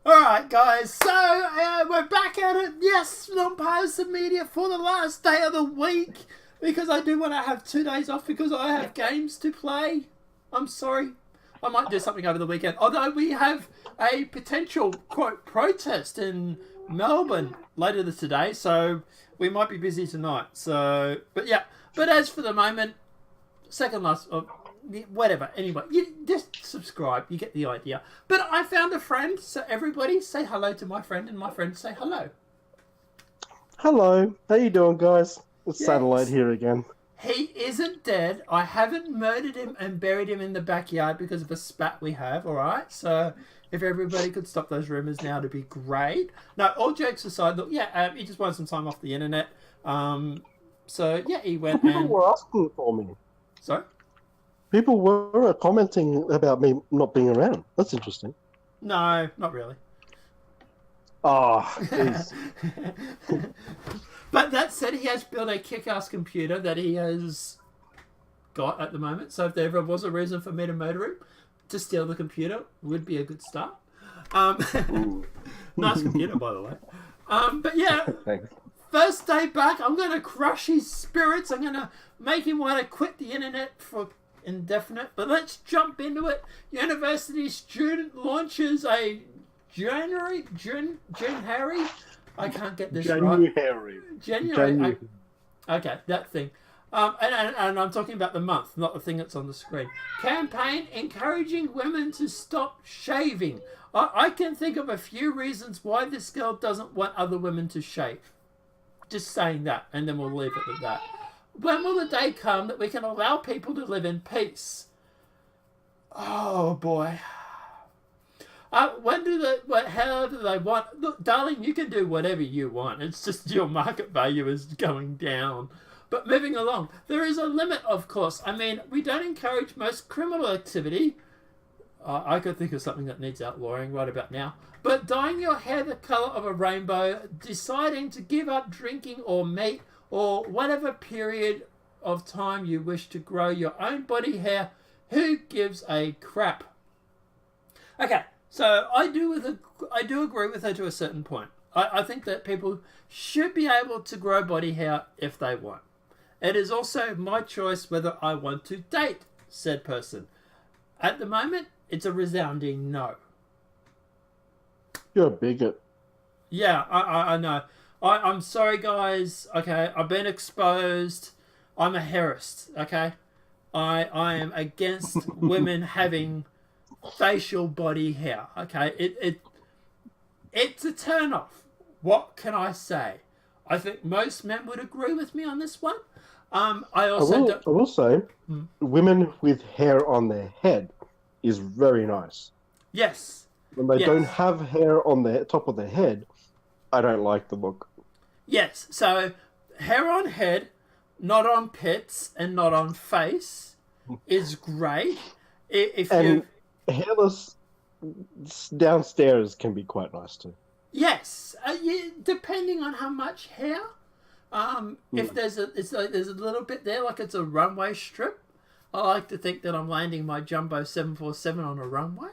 Alright, guys, so we're back at it. Yes, Nonpartisan Media for the last day of the week because I do want to have 2 days off because I have games to play. I'm sorry. I might do something over the weekend. Although we have a potential, quote, protest in Melbourne later today, so we might be busy tonight. So, but yeah. But as for the moment, second last... whatever. Anyway, you just subscribe. You get the idea. But I found a friend, so everybody say hello to my friend, and my friend say hello. Hello. How you doing, guys? It's Yes. Satellite here again. He isn't dead. I haven't murdered him and buried him in the backyard because of a spat we have, alright? So if everybody could stop those rumours now, it'd be great. No, all jokes aside, look, yeah, he just wanted some time off the internet. So, yeah, he went People and... were asking for me. Sorry? People were commenting about me not being around. That's interesting. No, not really. Oh, jeez. But that said, he has built a kick-ass computer that he has got at the moment. So if there ever was a reason for me to murder him, to steal the computer would be a good start. Nice computer, by the way. But yeah, Thanks. first day back, I'm going to crush his spirits. I'm going to make him want to quit the internet for indefinite. But let's jump into it. University student launches a Januhairy. I can't get this right. January. Okay, that thing. And I'm talking about the month, not the thing that's on the screen. Campaign encouraging women to stop shaving. I can think of a few reasons why this girl doesn't want other women to shave. Just saying that, and then we'll leave it at that. When will the day come that we can allow people to live in peace? Oh, boy. How do they want... Look, darling, you can do whatever you want. It's just your market value is going down. But moving along, there is a limit, of course. I mean, we don't encourage most criminal activity. I could think of something that needs outlawing right about now. But dyeing your hair the colour of a rainbow, deciding to give up drinking or meat, or whatever period of time you wish to grow your own body hair, who gives a crap? Okay. So I do agree with her to a certain point. I think that people should be able to grow body hair if they want. It is also my choice whether I want to date said person. At the moment, it's a resounding no. You're a bigot. Yeah, I know. I'm sorry, guys. Okay, I've been exposed. I'm a herist. Okay, I am against women having facial body hair. Okay, it's a turn off. What can I say? I think most men would agree with me on this one. I will say, women with hair on their head is very nice. Yes. When they don't have hair on the top of their head, I don't like the look. Yes. So hair on head, not on pits and not on face, is great. Hairless downstairs can be quite nice too. Yes, depending on how much hair. If there's a little bit there, like it's a runway strip. I like to think that I'm landing my jumbo 747 on a runway.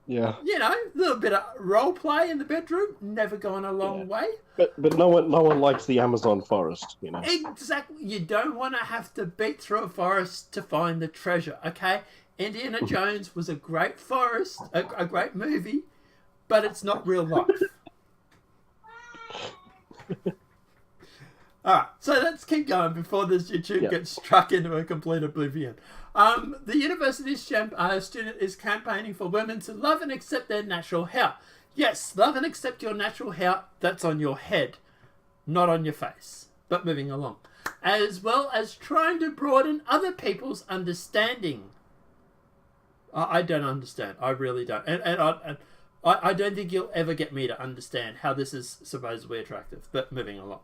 Yeah. You know, a little bit of role play in the bedroom, never going a long way. But no one likes the Amazon forest, you know. Exactly. You don't want to have to beat through a forest to find the treasure, okay? Indiana Jones was a great forest, a great movie, but it's not real life. Alright, so let's keep going before this YouTube gets struck into a complete oblivion. The university student is campaigning for women to love and accept their natural hair. Yes, love and accept your natural hair that's on your head, not on your face. But moving along. As well as trying to broaden other people's understanding. I don't understand. I really don't. And I don't think you'll ever get me to understand how this is supposedly attractive. But moving along.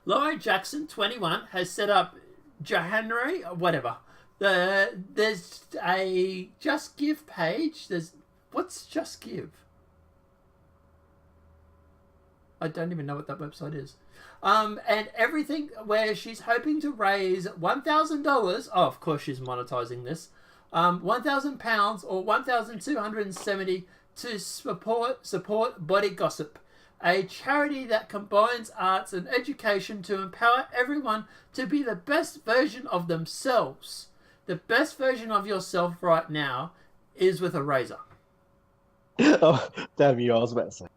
Laurie Jackson, 21, has set up Januhairy, whatever. There's a Just Give page. What's Just Give? I don't even know what that website is. And everything where she's hoping to raise $1,000. Oh, of course she's monetizing this. £1,000 or 1,270 to support Body Gossip, a charity that combines arts and education to empower everyone to be the best version of themselves. The best version of yourself right now is with a razor. Oh, damn you! I was about to say.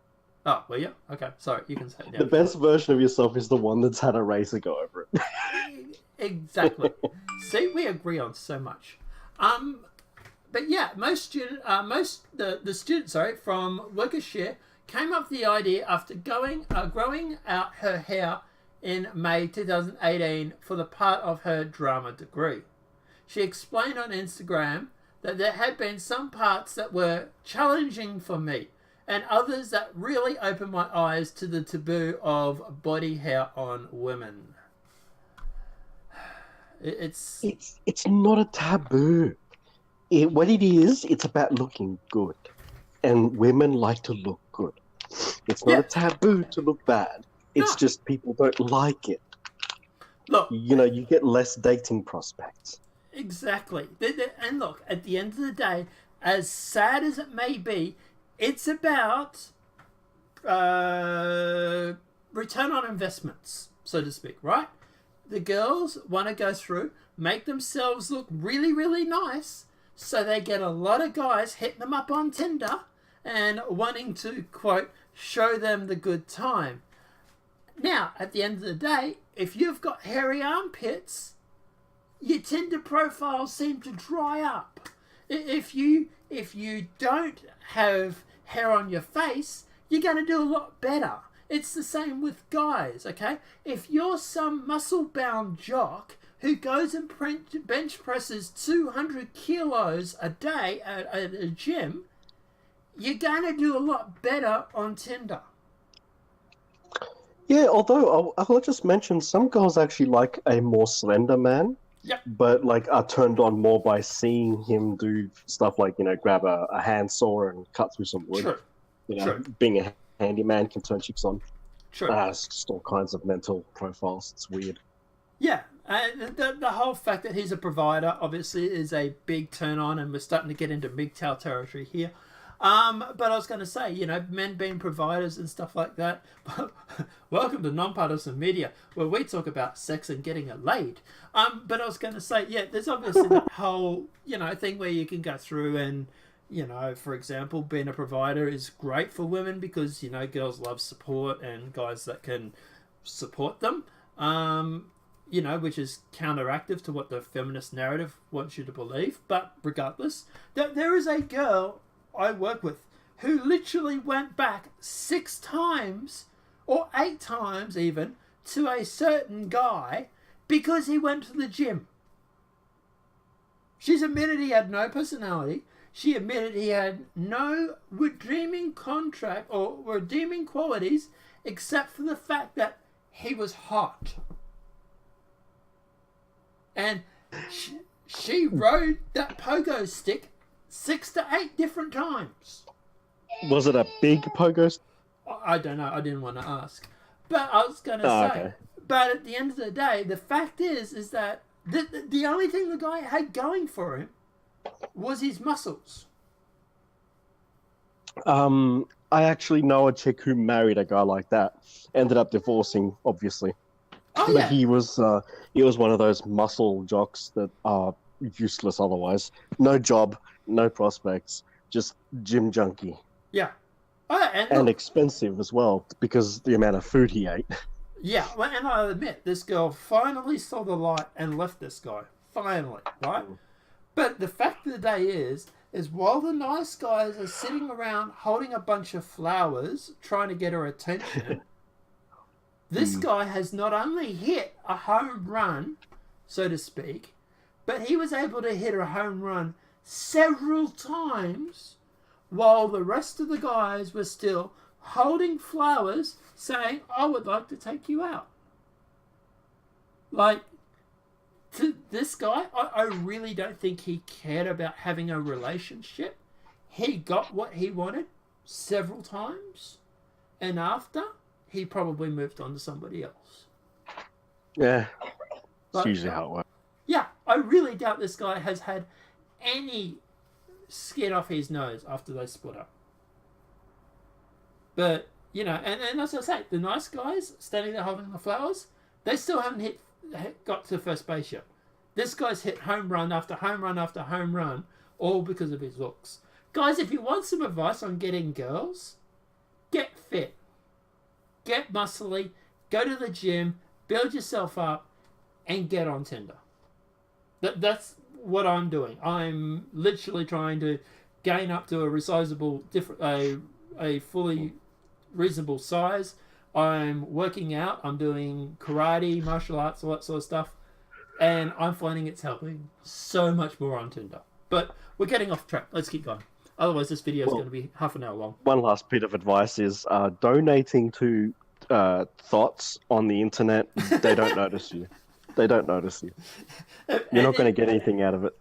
Oh, well, yeah. Okay, sorry. You can say it now. The best version of yourself is the one that's had a razor go over it. Exactly. See, we agree on so much. But yeah, the student from Worcestershire came up with the idea after growing out her hair in May 2018 for the part of her drama degree. She explained on Instagram that there had been some parts that were challenging for me and others that really opened my eyes to the taboo of body hair on women. It's not a taboo. What it is, it's about looking good. And women like to look good. It's not a taboo to look bad. It's just people don't like it. Look, you get less dating prospects. Exactly. And look, at the end of the day, as sad as it may be, it's about return on investments, so to speak, right? The girls want to go through, make themselves look really, really nice, so they get a lot of guys hitting them up on Tinder and wanting to, quote, show them the good time. Now, at the end of the day, if you've got hairy armpits, your Tinder profiles seem to dry up. If you don't have hair on your face, you're going to do a lot better. It's the same with guys, okay? If you're some muscle-bound jock who goes and bench presses 200 kilos a day at a gym, you're going to do a lot better on Tinder. Yeah, although I'll just mention some girls actually like a more slender man. Yep. But are turned on more by seeing him do stuff like grab a handsaw and cut through some wood. True. True. Being a handyman can turn chicks on. True. Just all kinds of mental profiles. It's weird. Yeah, and the whole fact that he's a provider obviously is a big turn on, and we're starting to get into MGTOW territory here. But I was going to say, men being providers and stuff like that. Welcome to Nonpartisan Media, where we talk about sex and getting it laid. But I was going to say, yeah, there's obviously that whole, thing where you can go through and, for example, being a provider is great for women because, girls love support and guys that can support them, which is counteractive to what the feminist narrative wants you to believe. But regardless, there is a girl I work with who literally went back 6 times or 8 times even to a certain guy because he went to the gym. She's admitted he had no personality. She admitted he had no redeeming contract or redeeming qualities except for the fact that he was hot. And she rode that pogo stick 6 to 8 different times. Was it a big pogo stick? I don't know. I didn't want to ask. But I was going to say, okay. But at the end of the day, the fact is that the only thing the guy had going for him was his muscles. I actually know a chick who married a guy like that. Ended up divorcing, obviously. Oh, but yeah. he was one of those muscle jocks that are useless otherwise. No job, no prospects, just gym junkie. Yeah. Oh, and expensive as well because the amount of food he ate. Yeah, well, and I admit, this girl finally saw the light and left this guy. Finally, right? But the fact of the day is while the nice guys are sitting around holding a bunch of flowers trying to get her attention, this guy has not only hit a home run, so to speak, but he was able to hit a home run several times while the rest of the guys were still holding flowers saying, I would like to take you out. Like, to this guy, I really don't think he cared about having a relationship. He got what he wanted several times, and after, he probably moved on to somebody else. Yeah, that's usually how it works. Yeah, I really doubt this guy has had any skin off his nose after they split up. But, you know, and as I say, the nice guys standing there holding the flowers, they still haven't got to first base yet. This guy's hit home run after home run after home run, all because of his looks. Guys, if you want some advice on getting girls, get fit. Get muscly, go to the gym, build yourself up, and get on Tinder. That's what I'm doing. I'm literally trying to gain up to a resizable, a fully reasonable size. I'm working out. I'm doing karate, martial arts, all that sort of stuff. And I'm finding it's helping so much more on Tinder. But we're getting off track. Let's keep going. Otherwise, this video is going to be half an hour long. One last bit of advice is donating to thoughts on the internet. They don't notice you. They don't notice you. You're not going to get anything out of it.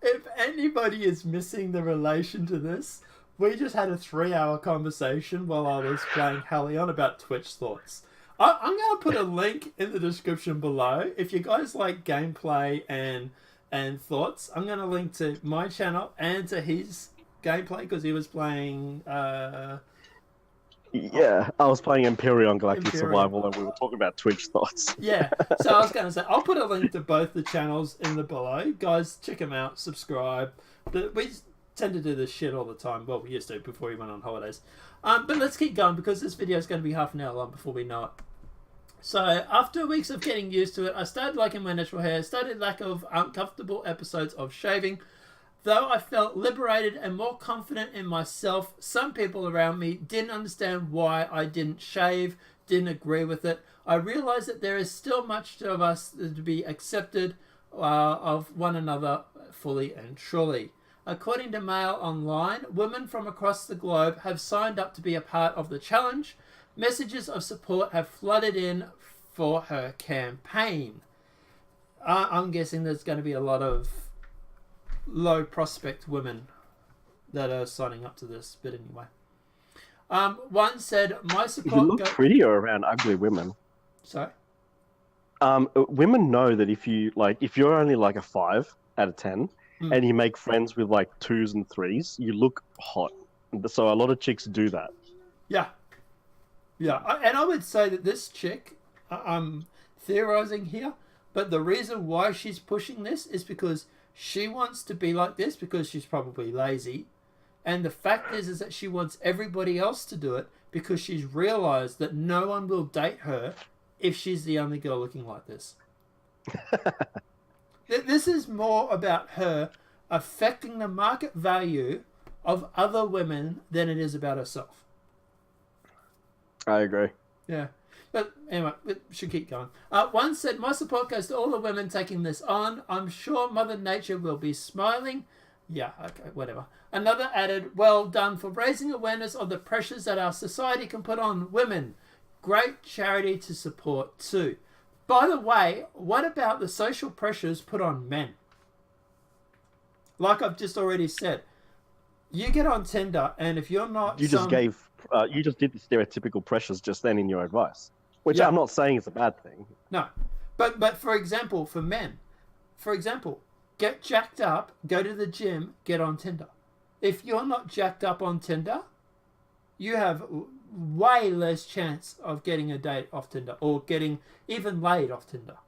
If anybody is missing the relation to this, we just had a 3-hour conversation while I was playing Hellion about Twitch thoughts. I'm going to put a link in the description below. If you guys like gameplay and thoughts, I'm going to link to my channel and to his gameplay because he was playing... Yeah, I was playing Empyrean Galactic Survival and we were talking about Twitch thoughts. Yeah, so I was going to say, I'll put a link to both the channels in the below. Guys, check them out, subscribe. We tend to do this shit all the time. Well, we used to before we went on holidays. But let's keep going because this video is going to be half an hour long before we know it. So, after weeks of getting used to it, I started liking my natural hair, started lack of uncomfortable episodes of shaving. Though I felt liberated and more confident in myself, some people around me didn't understand why I didn't shave, didn't agree with it. I realized that there is still much of us to be accepted of one another fully and truly. According to Mail Online, women from across the globe have signed up to be a part of the challenge. Messages of support have flooded in for her campaign. I'm guessing there's going to be a lot of low prospect women that are signing up to this, but anyway. One said, my support... You look prettier around ugly women. Sorry? Women know that if you're only like a 5 out of 10 and you make friends with like 2s and 3s, you look hot. So a lot of chicks do that. Yeah. Yeah, and I would say that this chick, I'm theorizing here, but the reason why she's pushing this is because she wants to be like this because she's probably lazy. And the fact is that she wants everybody else to do it because she's realized that no one will date her if she's the only girl looking like this. This is more about her affecting the market value of other women than it is about herself. I agree. Yeah. But anyway, we should keep going. One said, my support goes to all the women taking this on. I'm sure Mother Nature will be smiling. Yeah, okay, whatever. Another added, well done for raising awareness of the pressures that our society can put on women. Great charity to support too. By the way, what about the social pressures put on men? Like I've just already said, you get on Tinder and if you're not... You just did the stereotypical pressures just then in your advice. Which I'm not saying is a bad thing. No. But for example, for men, get jacked up, go to the gym, get on Tinder. If you're not jacked up on Tinder, you have way less chance of getting a date off Tinder or getting even laid off Tinder.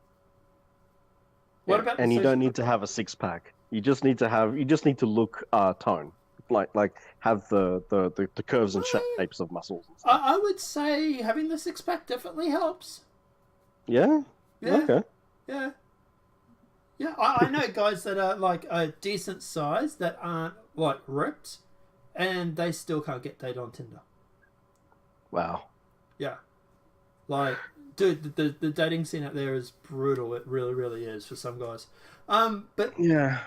What about and you don't need to have a 6-pack. You just need to look tone. Like have the curves and shapes of muscles and stuff. I would say having the 6-pack definitely helps. Yeah? Okay. Yeah. Yeah, I know guys that are like a decent size that aren't like ripped and they still can't get dated on Tinder. Wow. Yeah. Like, dude, the dating scene out there is brutal. It really, really is for some guys. But yeah.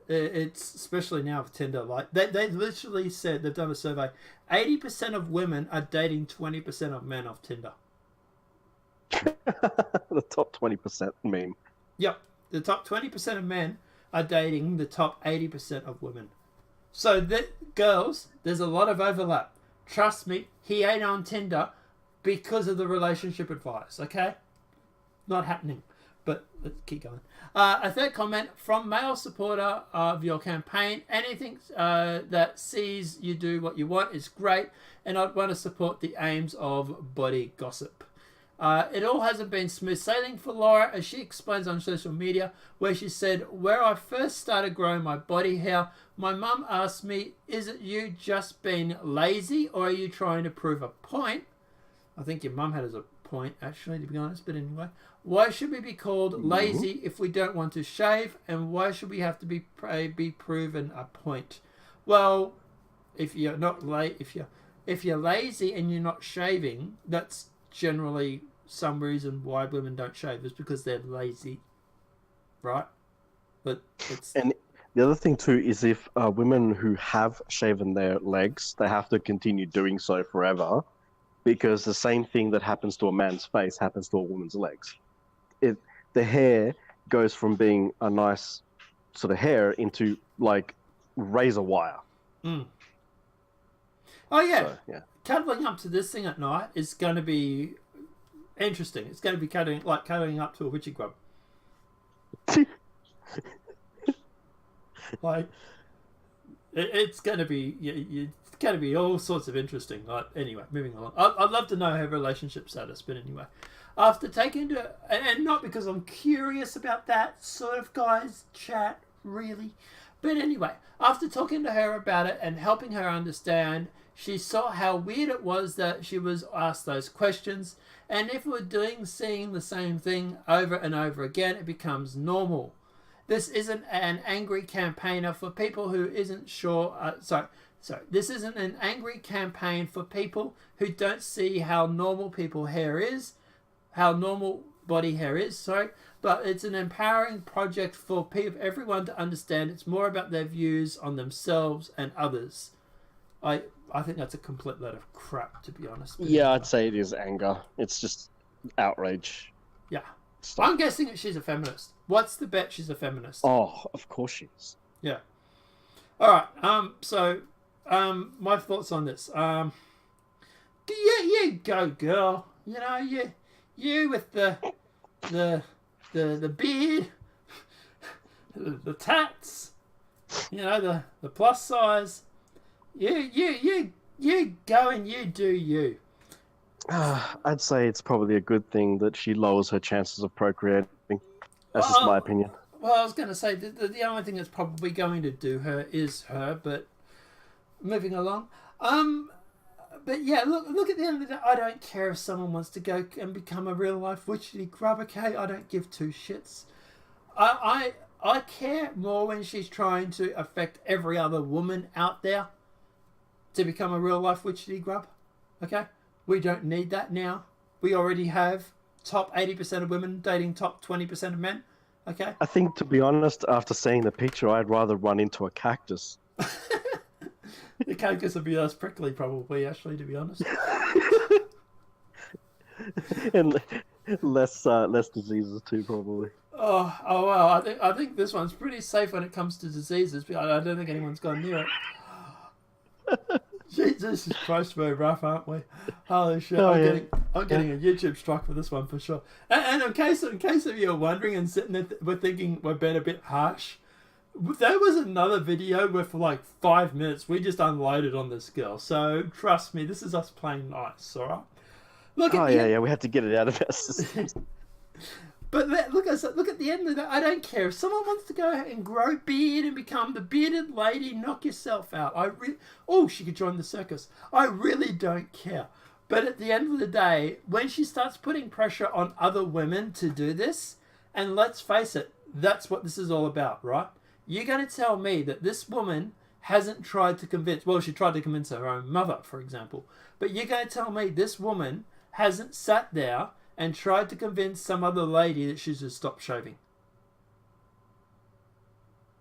It's especially now with Tinder. Like they literally said, they've done a survey, 80% of women are dating 20% of men off Tinder. The top 20% meme. Yep, the top 20% of men are dating the top 80% of women. So girls, there's a lot of overlap. Trust me, he ain't on Tinder because of the relationship advice. Okay, not happening. But let's keep going. A third comment from male supporter of your campaign. Anything that sees you do what you want is great, and I'd want to support the aims of body gossip. It all hasn't been smooth sailing for Laura, as she explains on social media, where she said, where I first started growing my body hair, my mum asked me, is it you just being lazy, or are you trying to prove a point? I think your mum had as a point, actually, to be honest, but anyway. Why should we be called lazy if we don't want to shave, and why should we have to be proven a point? Well, if you're not if you're lazy and you're not shaving, that's generally some reason why women don't shave, is because they're lazy, right? But it's... And the other thing too is if women who have shaven their legs, they have to continue doing so forever, because the same thing that happens to a man's face happens to a woman's legs. The hair goes from being a nice sort of hair into like razor wire. Oh yeah. So, yeah. Cuddling up to this thing at night is going to be interesting. It's going to be cuddling up to a witchy grub. Like, it's going to be it's going to be all sorts of interesting. Like, anyway, moving along. I'd love to know her relationship status, but anyway, after taking to, and not because I'm curious about that sort of guy's chat, really, but anyway, after talking to her about it and helping her understand, she saw how weird it was that she was asked those questions, and if we're seeing the same thing over and over again, it becomes normal. This isn't an angry campaigner for people who isn't sure. This isn't an angry campaign for people who don't see how normal body hair is. But it's an empowering project for everyone to understand. It's more about their views on themselves and others. I think that's a complete load of crap, to be honest. Yeah, I'd say it is anger. It's just outrage. Yeah. Stuff. I'm guessing that she's a feminist. What's the bet she's a feminist? Oh, of course she is. Yeah. All right. My thoughts on this. You go, girl. You know, you with the beard, the tats. You know, the plus size. You go and you do you. I'd say it's probably a good thing that she lowers her chances of procreating. That's just my opinion. Well, I was going to say the only thing that's probably going to do her is her, but moving along. But yeah, look at the end of the day, I don't care if someone wants to go and become a real life witchy grub, okay? I don't give two shits. I care more when she's trying to affect every other woman out there to become a real life witchy grub, okay? We don't need that now. We already have top 80% of women dating top 20% of men, okay? I think, to be honest, after seeing the picture, I'd rather run into a cactus. The cactus would be less prickly, probably, actually, to be honest. And less diseases too, probably. Oh well, I think this one's pretty safe when it comes to diseases, but I don't think anyone's gone near it. Jesus Christ, we're rough, aren't we? Holy shit! I'm getting a YouTube strike for this one for sure. And in case of you wondering and sitting there, we're thinking we're being a bit harsh. There was another video where for like 5 minutes we just unloaded on this girl. So trust me, this is us playing nice, all right? We had to get it out of our system. But look at the end of that. I don't care if someone wants to go and grow beard and become the bearded lady. Knock yourself out. She could join the circus. I really don't care. But at the end of the day, when she starts putting pressure on other women to do this, and let's face it, that's what this is all about, right? You're going to tell me that this woman hasn't tried to convince... Well, she tried to convince her own mother, for example. But you're going to tell me this woman hasn't sat there and tried to convince some other lady that she should stop shaving.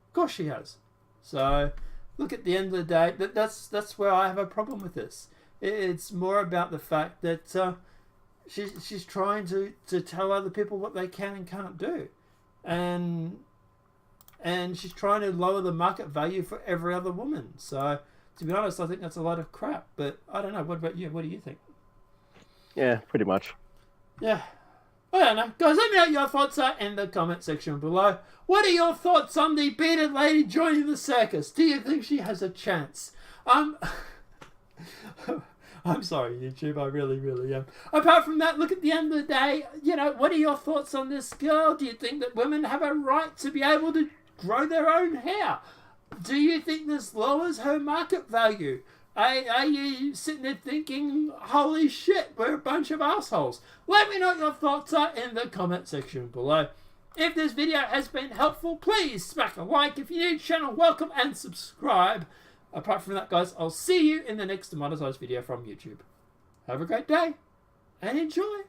Of course she has. So, look, at the end of the day, that's where I have a problem with this. It's more about the fact that she's trying to tell other people what they can and can't do. And she's trying to lower the market value for every other woman. So, to be honest, I think that's a lot of crap. But I don't know. What about you? What do you think? Yeah, pretty much. Yeah. I don't know. Guys, let me know what your thoughts are in the comment section below. What are your thoughts on the bearded lady joining the circus? Do you think she has a chance? I'm sorry, YouTube. I really, really am. Apart from that, look, at the end of the day, you know, what are your thoughts on this girl? Do you think that women have a right to be able to grow their own hair? Do you think this lowers her market value? Are you sitting there thinking, holy shit, we're a bunch of assholes? Let me know what your thoughts are in the comment section below. If this video has been helpful, please smack a like. If you're new to the channel, welcome and subscribe. Apart from that, guys, I'll see you in the next demonetized video from YouTube. Have a great day and enjoy.